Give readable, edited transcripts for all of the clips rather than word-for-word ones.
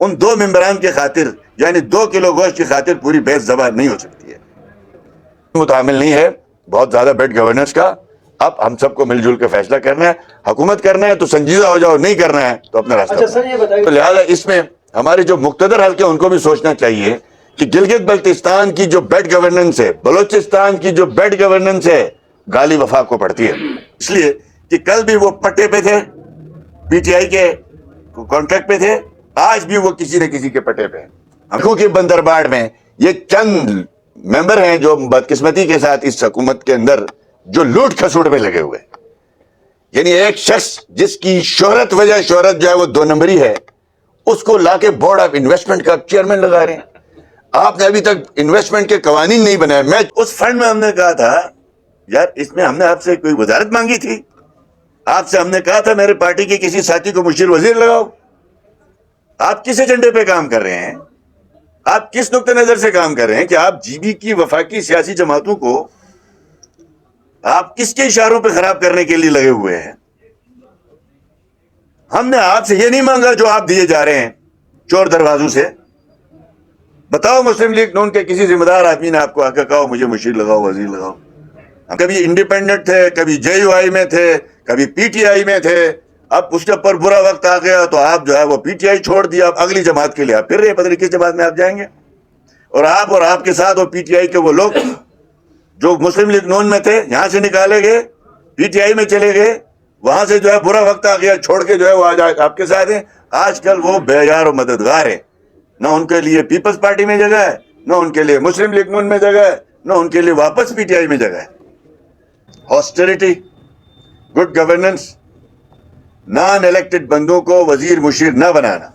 ان 2 ممبران کی خاطر یعنی 2 کلو گوشت کی خاطر پوری بحث زباں نہیں ہو سکتی ہے. متعامل نہیں ہے بہت زیادہ بیڈ گورننس کا. اب ہم سب کو مل جل کے فیصلہ کرنا ہے. حکومت کرنا ہے تو سنجیدہ ہو جاؤ, نہیں کرنا ہے تو اپنا راستہ. سر یہ بتائیے, تو لہٰذا اس میں ہمارے جو مقتدر حلقے ان کو بھی سوچنا چاہیے کہ گلگت بلتستان کی جو بیڈ گورننس ہے, بلوچستان کی جو بیڈ گورننس ہے, گالی وفاق کو پڑتی ہے. اس لیے کہ کل بھی وہ پٹے پہ تھے, پی ٹی آئی کے کانٹریکٹ پہ تھے, آج بھی وہ کسی نہ کسی کے پٹے پہ ہیں. ہم کے بندرباڑ میں یہ چند ممبر ہیں جو بدقسمتی کے ساتھ اس حکومت کے اندر جو لوٹ کھسوٹ میں لگے ہوئے. یعنی ایک شخص جس کی شہرت جو ہے وہ 2 نمبری ہے, اس کو لا کے بورڈ آف انویسٹمنٹ کا چیئرمین لگا رہے ہیں. آپ نے ابھی تک انویسٹمنٹ کے قوانین نہیں بنائے. میں اس فنڈ میں ہم نے کہا تھا یار اس میں ہم نے آپ سے کوئی وزارت مانگی تھی, آپ سے ہم نے کہا تھا میرے پارٹی کے کسی ساتھی کو مشیر وزیر لگاؤ. آپ کس ایجنڈے پہ کام کر رہے ہیں, آپ کس نقطہ نظر سے کام کر رہے ہیں کہ آپ جی بی کی وفاقی سیاسی جماعتوں کو آپ کس کے اشاروں پہ خراب کرنے کے لیے لگے ہوئے ہیں. ہم نے آپ سے یہ نہیں مانگا جو آپ دیے جا رہے ہیں چور دروازوں سے. بتاؤ مسلم لیگ نون کے کسی ذمہ دار آدمی نے آپ کو آ کے کہا مجھے مشیر لگاؤ, وزیر لگاؤ. ہم کبھی انڈیپینڈنٹ تھے, کبھی جے یو آئی میں تھے, کبھی پی ٹی آئی میں تھے. اب اس کے اوپر برا وقت آ گیا تو آپ جو ہے وہ پی ٹی آئی چھوڑ دیا. اب اگلی جماعت کے لیے آپ پھر رہے, پتہ نہیں کس جماعت میں آپ جائیں گے. اور آپ کے ساتھ وہ پی ٹی آئی کے وہ لوگ جو مسلم لیگ نون میں تھے یہاں سے نکالے گئے, پی ٹی آئی میں چلے گئے, وہاں سے جو ہے برا وقت آ گیا, چھوڑ کے جو ہے وہ آج آپ کے ساتھ ہیں. آج کل وہ بے یار و مددگار ہیں. نہ ان کے لیے پیپلز پارٹی میں جگہ ہے, نہ ان کے لیے مسلم لیگ نون میں جگہ ہے, نہ ان کے لیے واپس پی ٹی آئی میں جگہ ہے. آسٹریریٹی, گڈ گورننس, نان الیکٹڈ بندوں کو وزیر مشیر نہ بنانا,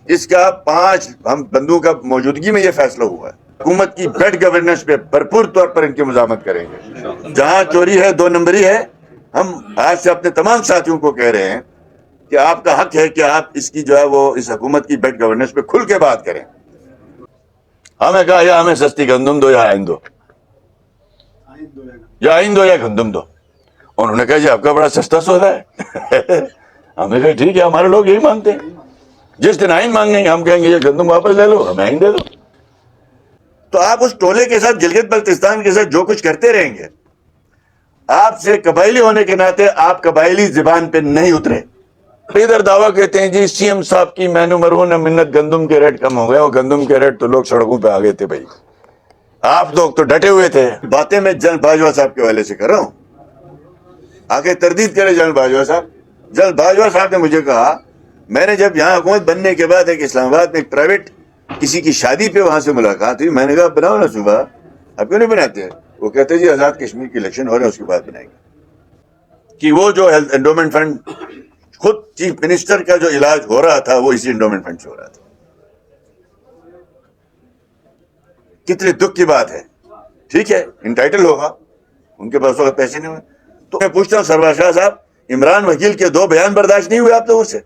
اس کا 5 ہم بندوں کا موجودگی میں یہ فیصلہ ہوا ہے. حکومت کی بیڈ گورننس پہ بھرپور طور پر ان کی مزاحمت کریں گے. جہاں چوری ہے 2 نمبری ہے. ہم آج سے اپنے تمام ساتھیوں کو کہہ رہے ہیں کہ آپ کا حق ہے کہ آپ اس کی جو ہے وہ اس حکومت کی بیڈ گورننس پہ کھل کے بات کریں. ہمیں کہا یا ہمیں سستی گندم دو یا آئین دو, یا آئین دو یا گندم دو. انہوں نے کہا جی آپ کا بڑا سستا سودا ہے. ہم نے کہا ٹھیک ہے, ہمارے لوگ یہی مانگتے ہیں. جس دن آئین مانگیں گے ہم کہیں گے یہ گندم واپس لے لو, ہمیں آئین دے دو. تو آپ اس ٹولے کے ساتھ گلگت بلتستان کے ساتھ جو کچھ کرتے رہیں گے, آپ سے قبائلی ہونے کے ناطے آپ قبائلی زبان پہ نہیں اترے. ادھر دعویٰ کہتے ہیں جی سی ایم صاحب کی مینو مرہون منت گندم کے ریٹ کم ہو گئے. اور گندم کے ریٹ تو لوگ سڑکوں پہ آ گئے تھے بھائی, آپ لوگ تو ڈٹے ہوئے تھے. باتیں میں جنرل باجوہ صاحب کے حوالے سے کر رہا ہوں, آگے تردید کرے جنرل باجوہ صاحب. جنرل باجوہ صاحب نے مجھے کہا, میں نے جب یہاں حکومت بننے کے بعد ایک اسلام آباد میں ایک پرائیویٹ کسی کی شادی پہ وہاں سے ملاقات ہوئی. میں نے کہا بناؤ نا صبح, اب کیوں نہیں بناتے؟ وہ کہتے جی آزاد کشمیر کی الیکشن ہو رہے ہیں اس کے بعد بنائیں گے. کہ وہ جو ہیلتھ انڈومنٹ فنڈ خود چیف منسٹر کا جو علاج ہو رہا تھا وہ اسی انڈومنٹ فنڈ سے ہو رہا تھا. کتنے دکھ کی بات ہے. ٹھیک ہے انٹائٹل ہوگا, ان کے پاس وقت پیسے نہیں ہوئے. تو میں پوچھتا ہوں سرور شاہ صاحب, عمران وکیل کے 2 بیان برداشت نہیں ہوئے آپ لوگوں سے؟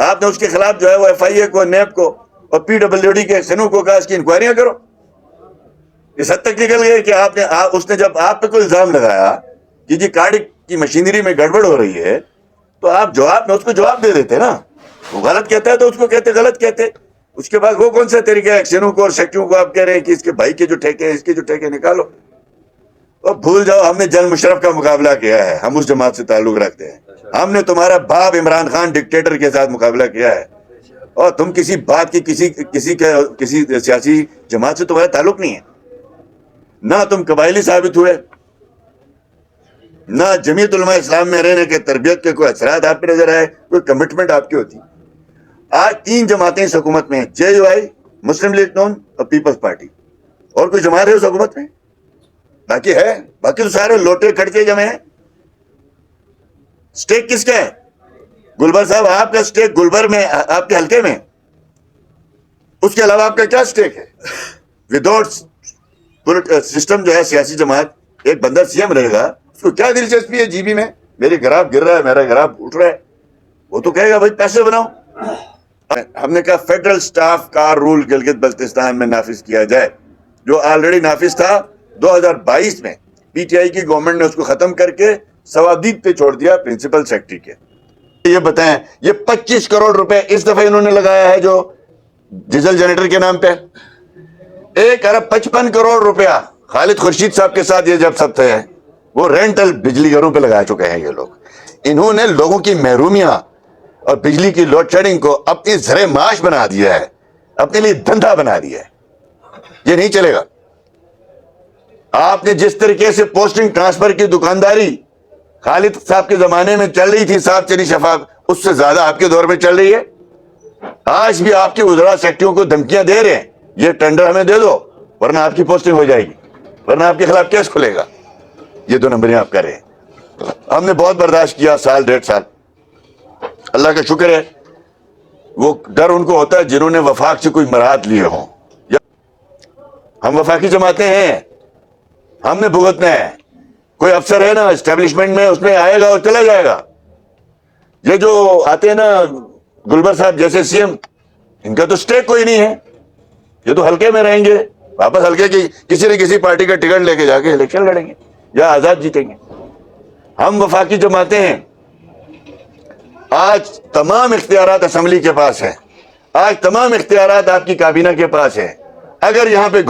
آپ نے اس کے خلاف جو ہے وہ ایف آئی اے کو, نیب کو اور پی ڈبلیو ڈی کے سنو کو کہا اس کی انکوائریاں کرو. اس حد تک نکل گئے کہ اس نے جب آپ پہ کوئی الزام لگایا کہ جی کارڈ کی مشینری میں گڑبڑ ہو رہی ہے, تو آپ اس کو جواب دے دیتے نا. وہ غلط کہتا ہے تو اس کو کہتے غلط کہتے. اس کے بعد وہ کون سا طریقہ ہے سنو کو اور سیکٹریوں کو آپ کہہ رہے ہیں کہ اس کے بھائی کے جو ٹھیکے ہیں اس کے جو ٹھیکے نکالو. اور بھول جاؤ ہم نے جنرل مشرف کا مقابلہ کیا ہے, ہم اس جماعت سے تعلق رکھتے ہیں. ہم نے تمہارا باپ عمران خان ڈکٹیٹر کے ساتھ مقابلہ کیا ہے, اور تم کسی بات کی کسی سیاسی جماعت سے تمہارا تعلق نہیں ہے. نہ تم قبائلی ثابت ہوئے, نہ جمیعت علماء اسلام میں رہنے کے تربیت کے کوئی اثرات آپ پہ نظر آئے, کوئی کمٹمنٹ آپ کی ہوتی. آج 3 جماعتیں اس حکومت میں ہیں, جے یو آئی, مسلم لیگ نون اور پیپلز پارٹی. اور کوئی جماعت ہے اس حکومت میں؟ باقی ہے, باقی تو سارے لوٹے کھڑکے جمع ہیں. سٹیک کس کا ہے؟ گلبر صاحب آپ کا سٹیک گلبر میں, آپ کے حلقے میں, اس کے علاوہ آپ کا کیا سٹیک ہے؟ وداؤٹ سسٹم جو ہے سیاسی جماعت, ایک بندہ سی ایم رہے گا, اس کو کیا دلچسپی ہے جی بی میں میری گراف گر رہا ہے, میرا گراف اٹھ رہا ہے؟ وہ تو کہے گا بھائی پیسے بناؤ. ہم نے کہا فیڈرل سٹاف کا رول گلگت بلتستان میں نافذ کیا جائے, جو آلریڈی نافذ تھا 2022 میں. پی ٹی آئی کی گورنمنٹ نے اس کو ختم کر کے سوادیپ پہ چھوڑ دیا پرنسپل سیکرٹری کے. یہ بتائیں, یہ 25 کروڑ روپے اس دفعہ انہوں نے لگایا ہے جو ڈیزل جنریٹر کے نام پہ 1,55,00,00,000 خالد خورشید صاحب کے ساتھ یہ جب سب تھے وہ رینٹل بجلی گھروں پہ لگا چکے ہیں یہ لوگ. انہوں نے لوگوں کی محرومیاں اور بجلی کی لوڈ شیڈنگ کو اپنی ذریعہ معاش بنا دیا ہے, اپنے لیے دھندا بنا دیا ہے. یہ نہیں چلے گا. آپ نے جس طریقے سے پوسٹنگ ٹرانسفر کی دکانداری خالد صاحب کے زمانے میں چل رہی تھی صاف چلی شفاف, اس سے زیادہ آپ کے دور میں چل رہی ہے. آج بھی آپ کے وزراء سیکٹریوں کو دھمکیاں دے رہے ہیں, یہ ٹینڈر ہمیں دے دو ورنہ آپ کی پوسٹنگ ہو جائے گی, ورنہ آپ کے خلاف کیس کھلے گا. یہ 2 نمبریں آپ کر رہے ہیں. ہم نے بہت برداشت کیا, 1.5 سال. اللہ کا شکر ہے وہ ڈر ان کو ہوتا ہے جنہوں نے وفاق سے کوئی مراد لیے ہوں. ہم وفاقی جماعتیں ہیں, ہم نے بھگتنا ہے. کوئی افسر ہے نا اسٹیبلشمنٹ میں, اس میں آئے گا اور چلا جائے گا. یہ جو آتے ہیں نا گلبر صاحب جیسے سی ایم, ان کا تو سٹیک کوئی نہیں ہے. یہ تو حلقے میں رہیں گے, واپس حلقے کی کسی نہ کسی پارٹی کا ٹکٹ لے کے جا کے الیکشن لڑیں گے یا آزاد جیتیں گے. ہم وفاقی جماعتیں ہیں. آج تمام اختیارات اسمبلی کے پاس ہیں, آج تمام اختیارات آپ کی کابینہ کے پاس ہیں. اگر یہاں پہ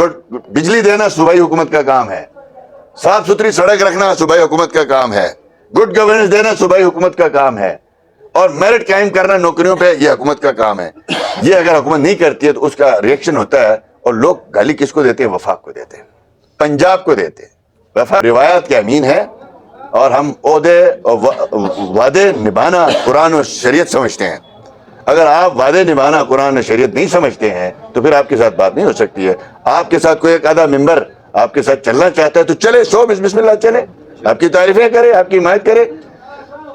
بجلی دینا صوبائی حکومت کا کام ہے, صاف ستھری سڑک رکھنا صوبائی حکومت کا کام ہے, گڈ گورننس دینا صوبائی حکومت کا کام ہے, اور میرٹ قائم کرنا نوکریوں پہ یہ حکومت کا کام ہے. یہ اگر حکومت نہیں کرتی ہے تو اس کا ریئیکشن ہوتا ہے, اور لوگ گالی کس کو دیتے ہیں؟ وفاق کو دیتے ہیں, پنجاب کو دیتے ہیں. وفاق روایات کے امین ہے, اور ہم عہدے اور وعدے نبھانا قرآن و شریعت سمجھتے ہیں. اگر آپ وعدے نبھانا قرآن و شریعت نہیں سمجھتے ہیں تو پھر آپ کے ساتھ بات نہیں ہو سکتی ہے. آپ کے ساتھ کوئی ایک آدھا ممبر آپ کے ساتھ چلنا چاہتا ہے تو چلے, 100 بسم اللہ چلے, آپ کی تعریفیں کرے, آپ کی حمایت کرے.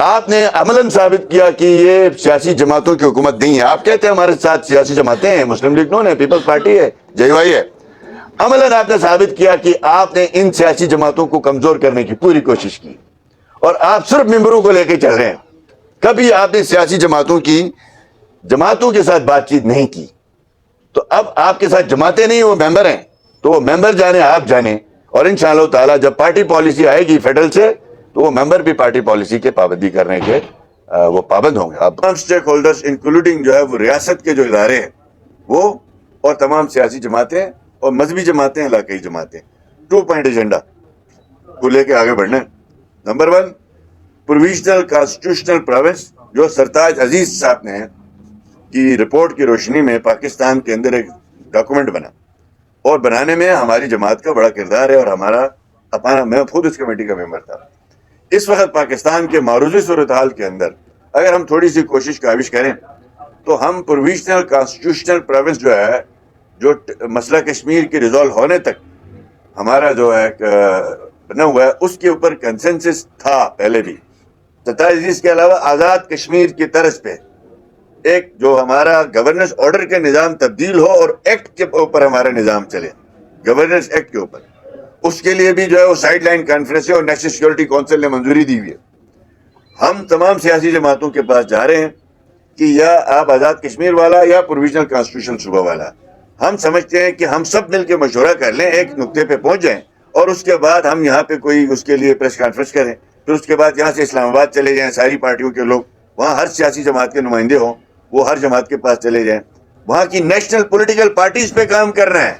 آپ نے عملاً ثابت کیا کہ یہ سیاسی جماعتوں کی حکومت نہیں ہے. آپ کہتے ہیں ہمارے ساتھ سیاسی جماعتیں ہیں, مسلم لیگ نون ہے, پیپلز پارٹی ہے, جے وائی ہے. عملاً آپ نے ثابت کیا کہ آپ نے ان سیاسی جماعتوں کو کمزور کرنے کی پوری کوشش کی, اور آپ صرف ممبروں کو لے کے چل رہے ہیں. کبھی آپ نے سیاسی جماعتوں کے ساتھ بات چیت نہیں کی. تو اب آپ کے ساتھ جماعتیں نہیں, وہ ممبر ہیں, تو وہ ممبر جانے آپ جانے. اور انشاءاللہ تعالیٰ جب پارٹی پالیسی آئے گی فیڈرل سے تو وہ ممبر بھی پارٹی پالیسی کے پابندی کرنے کے وہ پابند ہوں گے. اب تمام سٹیک ہولڈرز انکلوڈنگ جو ہے وہ ریاست کے جو ادارے ہیں وہ, اور تمام سیاسی جماعتیں اور مذہبی جماعتیں, علاقائی جماعتیں, 2 پوائنٹ ایجنڈا کو لے کے آگے بڑھنا ہے. نمبر 1, پروویژنل کانسٹیٹیوشنل پروونس جو سرتاج عزیز صاحب نے کی رپورٹ کی روشنی میں پاکستان کے اندر ایک ڈاکومنٹ بنا, اور بنانے میں ہماری جماعت کا بڑا کردار ہے, اور ہمارا میں خود اس کمیٹی کا ممبر تھا. اس وقت پاکستان کے معروضی صورتحال کے اندر اگر ہم تھوڑی سی کوشش کاوش کریں تو ہم پروویژنل کانسٹیٹیوشنل پروونس جو ہے, جو مسئلہ کشمیر کی ریزالو ہونے تک ہمارا جو ہے بنا ہوا ہے, اس کے اوپر کنسنسس تھا پہلے بھی. ستائش عزیز کے علاوہ آزاد کشمیر کی طرز پہ ایک جو ہمارا گورننس آرڈر کے نظام تبدیل ہو اور ایکٹ کے اوپر ہمارا نظام چلے, گورننس ایکٹ کے اوپر, اس کے لیے بھی جو ہے وہ سائیڈ لائن کانفرنس اور نیشنل سیکورٹی کونسل نے منظوری دی ہوئی ہے. ہم تمام سیاسی جماعتوں کے پاس جا رہے ہیں کہ یا آپ آزاد کشمیر والا یا پروویژنل کانسٹیٹیوشن صوبہ والا. ہم سمجھتے ہیں کہ ہم سب مل کے مشورہ کر لیں, ایک نقطے پہ پہنچ جائیں, اور اس کے بعد ہم یہاں پہ کوئی اس کے لیے پریس کانفرنس کریں. پھر اس کے بعد یہاں سے اسلام آباد چلے جائیں, ساری پارٹیوں کے لوگ وہاں, ہر سیاسی جماعت کے نمائندے ہوں, وہ ہر جماعت کے پاس چلے جائیں. وہاں کی نیشنل پولیٹیکل پارٹیز پہ کام کرنا ہے.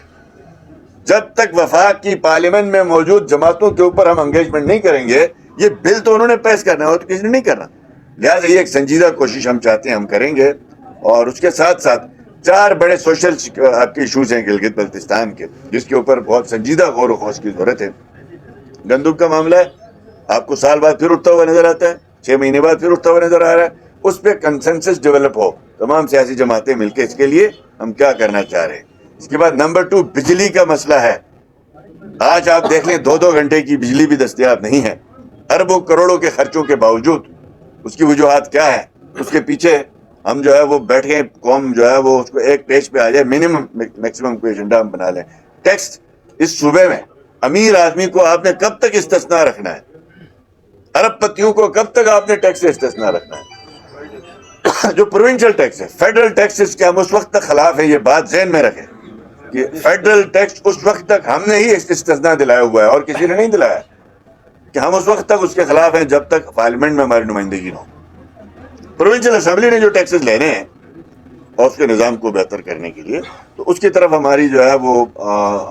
جب تک وفاق کی پارلیمنٹ میں موجود جماعتوں کے اوپر ہم انگیجمنٹ نہیں کریں گے, یہ بل تو انہوں نے پیش کرنا ہے, تو کسی نے نہیں کرنا. لہٰذا یہ ایک سنجیدہ کوشش ہم چاہتے ہیں, ہم کریں گے. اور اس کے ساتھ ساتھ 4 بڑے سوشل آپ کے ایشوز ہیں گلگت بلتستان کے, جس کے اوپر بہت سنجیدہ غور و خوض کی ضرورت ہے. گندم کا معاملہ ہے, آپ کو سال بعد پھر اٹھتا ہوا نظر آتا ہے, 6 مہینے بعد پھر اٹھتا ہوا نظر آ رہا ہے. اس پہ کنسنسس ڈیولپ ہو, تمام سیاسی جماعتیں مل کے اس کے لیے ہم کیا کرنا چاہ رہے ہیں. اس کے بعد نمبر 2, بجلی کا مسئلہ ہے. آج آپ دیکھ لیں 2 گھنٹے کی بجلی بھی دستیاب نہیں ہے, اربوں کروڑوں کے خرچوں کے باوجود. اس کی وجوہات کیا ہے؟ اس کے پیچھے ہم جو ہے وہ بیٹھ کے قوم جو ہے وہ اس کو ایک پیج پہ آ جائے, منیمم میکسیمم کوئی ایجنڈا ہم بنا لیں. ٹیکس اس صوبے میں امیر آدمی کو آپ نے کب تک استثناء رکھنا ہے؟ ارب پتیوں کو کب تک آپ نے ٹیکس سے استثناء رکھنا ہے؟ جو پروونشل ٹیکس ہے, فیڈرل ٹیکسز کے ہم اس وقت تک خلاف ہیں, یہ بات ذہن میں رکھیں کہ فیڈرل ٹیکس اس وقت تک ہم نے ہی استثناء دلایا ہوا ہے اور کسی نے نہیں دلایا, کہ ہم اس وقت تک اس کے خلاف ہیں جب تک پارلیمنٹ میں ہماری نمائندگی نہ ہو. پروونشل اسمبلی نے جو ٹیکسز لینے ہیں اور اس کے نظام کو بہتر کرنے کے لیے. تو اس کی طرف ہماری جو ہے وہ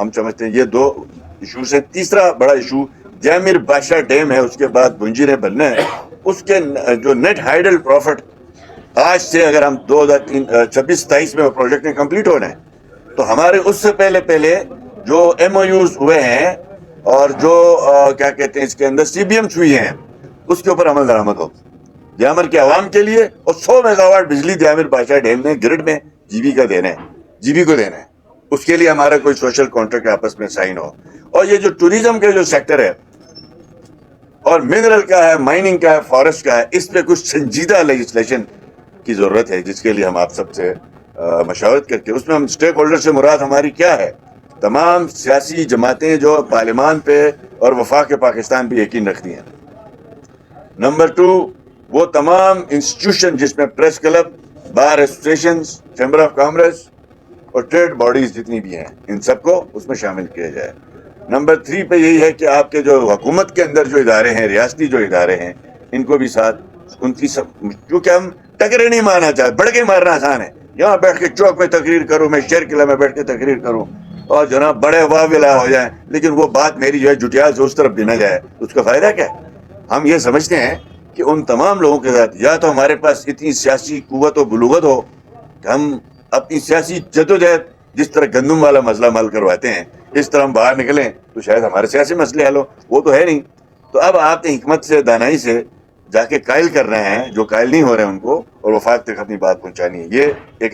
ہم سمجھتے ہیں یہ دو ایشوز ہیں. تیسرا بڑا ایشو جامر بادشاہ ڈیم ہے, اس کے بعد بنجیریں بننا ہے. اس کے جو نیٹ ہائیڈل پروفٹ آج سے اگر ہم 2026-27 میں وہ پروجیکٹ کمپلیٹ ہونا ہے تو ہمارے اس سے پہلے جو ایم او یوز ہوئے ہیں اور جو کیا کہتے ہیں اس کے اندر سی بی ایم ہوئی ہیں اس کے اوپر عمل درآمد ہو جامر کے عوام کے لیے. اور 100 میگا واٹ بجلی جامر بادشاہ ڈیم میں گرڈ میں جی بی کو دینا ہے. اس کے لیے ہمارا کوئی سوشل کانٹریکٹ آپس میں سائن ہو. اور یہ جو ٹوریزم کے جو سیکٹر ہے اور منرل کا ہے, مائننگ کا ہے, فارسٹ کا ہے, اس پہ کچھ سنجیدہ لیجسلیشن کی ضرورت ہے جس کے لیے ہم آپ سب سے مشاورت کر کے اس میں ہم اسٹیک ہولڈر سے مراد ہماری کیا ہے, تمام سیاسی جماعتیں جو پارلیمان پہ اور وفاق پاکستان پہ یقین رکھتی ہیں. نمبر 2 وہ تمام انسٹیٹیوشن جس میں press club, bar associations, chamber of commerce اور ٹریڈ باڈیز جتنی بھی ہیں ان سب کو اس میں شامل کیا جائے. نمبر 3 پہ یہی ہے کہ آپ کے جو حکومت کے اندر جو ادارے ہیں, ریاستی جو ادارے ہیں, ان کو بھی ساتھ ان کی سب, کیونکہ ہم ٹکرے نہیں مارنا چاہتے. بڑھ کے مارنا آسان ہے, یہاں بیٹھ کے چوک میں تقریر کروں, میں شیر قلعہ میں بیٹھ کے تقریر کروں اور جناب بڑے واہ ولا ہو جائیں, لیکن وہ بات میری جو ہے جٹیال سے اس طرف بھی نہ جائے, اس کا فائدہ کیا ہے؟ ہم یہ سمجھتے ہیں کہ ان تمام لوگوں کے ساتھ یا تو ہمارے پاس اتنی سیاسی قوت و بلوغت ہو کہ ہم اپنی سیاسی جدوجہد جس طرح گندم والا مسئلہ حل کرواتے ہیں اس طرح ہم باہر نکلیں تو شاید ہمارے سیاسی مسئلے حل ہو. وہ تو ہے نہیں. تو اب آپ نے حکمت سے, دانائی سے جا کے قائل کر رہے ہیں جو قائل نہیں ہو رہے ہیں ان کو, اور وفاق تک اپنی بات پہنچانی ہے. یہ ایک